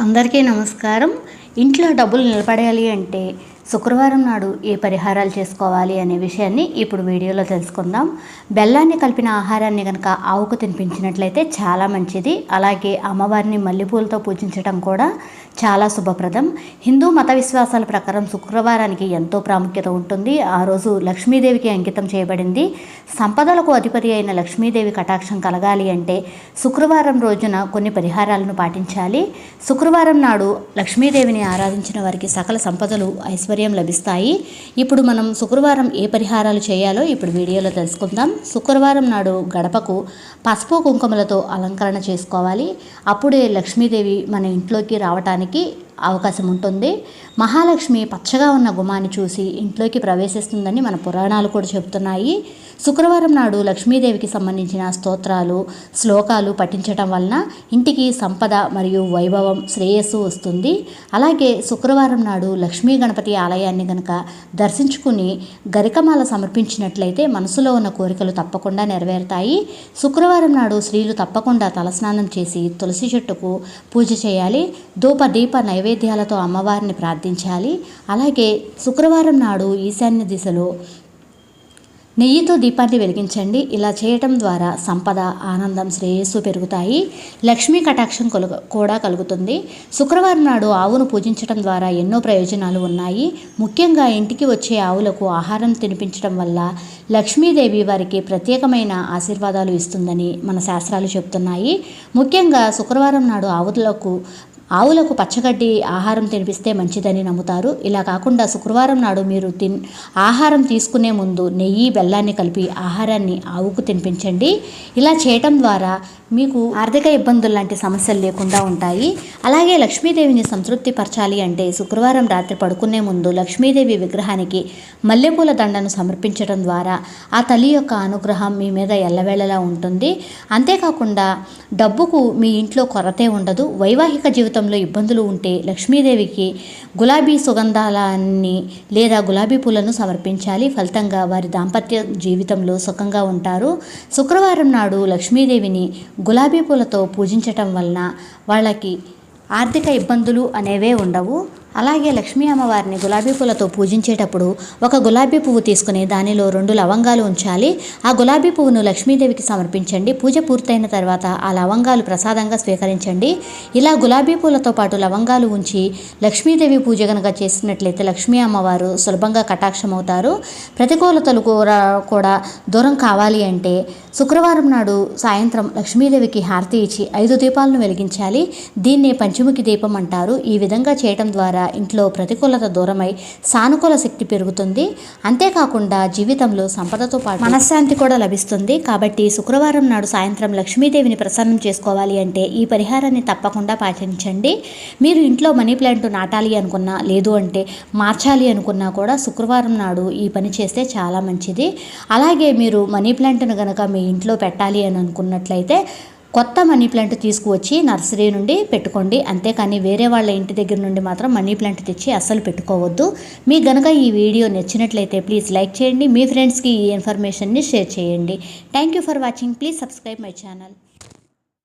అందరికీ నమస్కారం. ఇంట్లో డబ్బులు నిలబడాలి అంటే శుక్రవారం నాడు ఏ పరిహారాలు చేసుకోవాలి అనే విషయాన్ని ఇప్పుడు వీడియోలో తెలుసుకుందాం. బెల్లాన్ని కలిపిన ఆహారాన్ని కనుక ఆవుకు తినిపించినట్లయితే చాలా మంచిది. అలాగే అమ్మవారిని మల్లెపూలతో పూజించడం కూడా చాలా శుభప్రదం. హిందూ మత విశ్వాసాల ప్రకారం శుక్రవారానికి ఎంతో ప్రాముఖ్యత ఉంటుంది. ఆ రోజు లక్ష్మీదేవికి అంకితం చేయబడింది. సంపదలకు అధిపతి అయిన లక్ష్మీదేవి కటాక్షం కలగాలి అంటే శుక్రవారం రోజున కొన్ని పరిహారాలను పాటించాలి. శుక్రవారం నాడు లక్ష్మీదేవిని ఆరాధించిన వారికి సకల సంపదలు ఐశ్వర్యం లభిస్తాయి. ఇప్పుడు మనం శుక్రవారం ఏ పరిహారాలు చేయాలో ఇప్పుడు వీడియోలో తెలుసుకుందాం. శుక్రవారం నాడు గడపకు పసుపు కుంకుమలతో అలంకరణ చేసుకోవాలి. అప్పుడే లక్ష్మీదేవి మన ఇంట్లోకి రావటానికి అవకాశం ఉంటుంది. మహాలక్ష్మి పచ్చగా ఉన్న గుమ్మాన్ని చూసి ఇంట్లోకి ప్రవేశిస్తుందని మన పురాణాలు కూడా చెబుతున్నాయి. శుక్రవారం నాడు లక్ష్మీదేవికి సంబంధించిన స్తోత్రాలు, శ్లోకాలు పఠించటం వలన ఇంటికి సంపద మరియు వైభవం, శ్రేయస్సు వస్తుంది. అలాగే శుక్రవారం నాడు లక్ష్మీ గణపతి ఆలయాన్ని కనుక దర్శించుకుని గరికమాల సమర్పించినట్లయితే మనసులో ఉన్న కోరికలు తప్పకుండా నెరవేరుతాయి. శుక్రవారం నాడు స్త్రీలు తప్పకుండా తలస్నానం చేసి తులసి చెట్టుకు పూజ చేయాలి. ధూప దీప నైవేద్యాలతో అమ్మవారిని ప్రార్థించాలి. అలాగే శుక్రవారం నాడు ఈశాన్య దిశలో నెయ్యితో దీపాన్ని వెలిగించండి. ఇలా చేయటం ద్వారా సంపద, ఆనందం, శ్రేయస్సు పెరుగుతాయి. లక్ష్మీ కటాక్షం కూడా కలుగుతుంది. శుక్రవారం నాడు ఆవును పూజించడం ద్వారా ఎన్నో ప్రయోజనాలు ఉన్నాయి. ముఖ్యంగా ఇంటికి వచ్చే ఆవులకు ఆహారం తినిపించడం వల్ల లక్ష్మీదేవి వారికి ప్రత్యేకమైన ఆశీర్వాదాలు ఇస్తుందని మన శాస్త్రాలు చెబుతున్నాయి. ముఖ్యంగా శుక్రవారం నాడు ఆవులకు పచ్చగడ్డి ఆహారం తినిపిస్తే మంచిదని నమ్ముతారు. ఇలా కాకుండా శుక్రవారం నాడు మీరు ఆహారం తీసుకునే ముందు నెయ్యి, బెల్లాన్ని కలిపి ఆహారాన్ని ఆవుకు తినిపించండి. ఇలా చేయటం ద్వారా మీకు ఆర్థిక ఇబ్బందులు లాంటి సమస్యలు లేకుండా ఉంటాయి. అలాగే లక్ష్మీదేవిని సంతృప్తి పరచాలి అంటే శుక్రవారం రాత్రి పడుకునే ముందు లక్ష్మీదేవి విగ్రహానికి మల్లెపూల దండను సమర్పించడం ద్వారా ఆ తల్లి యొక్క అనుగ్రహం మీ మీద ఎల్లవేళలా ఉంటుంది. అంతేకాకుండా డబ్బుకు మీ ఇంట్లో కొరతే ఉండదు. వైవాహిక జీవితంలో ఇబ్బందులు ఉంటే లక్ష్మీదేవికి గులాబీ సుగంధాలని లేదా గులాబీ పూలను సమర్పించాలి. ఫలితంగా వారి దాంపత్య జీవితంలో సుఖంగా ఉంటారు. శుక్రవారం నాడు లక్ష్మీదేవిని గులాబీ పూలతో పూజించటం వలన వాళ్ళకి ఆర్థిక ఇబ్బందులు అనేవే ఉండవు. అలాగే లక్ష్మీ అమ్మవారిని గులాబీ పూలతో పూజించేటప్పుడు ఒక గులాబీ పువ్వు తీసుకుని దానిలో 2 లవంగాలు ఉంచాలి. ఆ గులాబీ పువ్వును లక్ష్మీదేవికి సమర్పించండి. పూజ పూర్తయిన తర్వాత ఆ లవంగాలు ప్రసాదంగా స్వీకరించండి. ఇలా గులాబీ పూలతో పాటు లవంగాలు ఉంచి లక్ష్మీదేవి పూజ కనుక చేసినట్లయితే లక్ష్మీ అమ్మవారు సులభంగా కటాక్షమవుతారు. ప్రతికూలతలు కూడా దూరం కావాలి అంటే శుక్రవారం నాడు సాయంత్రం లక్ష్మీదేవికి హారతి ఇచ్చి 5 దీపాలను వెలిగించాలి. దీన్నే పంచముఖి దీపం అంటారు. ఈ విధంగా చేయటం ద్వారా ఇంట్లో ప్రతికూలత దూరమై సానుకూల శక్తి పెరుగుతుంది. అంతేకాకుండా జీవితంలో సంపదతో పాటు మనశ్శాంతి కూడా లభిస్తుంది. కాబట్టి శుక్రవారం నాడు సాయంత్రం లక్ష్మీదేవిని ప్రసన్నం చేసుకోవాలి అంటే ఈ పరిహారాన్ని తప్పకుండా పాటించండి. మీరు ఇంట్లో మనీ ప్లాంట్ నాటాలి అనుకున్నా, లేదు అంటే మార్చాలి అనుకున్నా కూడా శుక్రవారం నాడు ఈ పని చేస్తే చాలా మంచిది. అలాగే మీరు మనీ ప్లాంట్ను కనుక మీ ఇంట్లో పెట్టాలి అని అనుకున్నట్లయితే కొత్త మనీ ప్లాంట్ తీసుకువచ్చి నర్సరీ నుండి పెట్టుకోండి. అంతేకాని వేరే వాళ్ళ ఇంటి దగ్గర నుండి మాత్రం మనీ ప్లాంట్ తెచ్చి అస్సలు పెట్టుకోవద్దు. మీకు గనక ఈ వీడియో నచ్చినట్లయితే ప్లీజ్ లైక్ చేయండి. మీ ఫ్రెండ్స్కి ఈ ఇన్ఫర్మేషన్ని షేర్ చేయండి. Thank you for watching. Please subscribe my channel.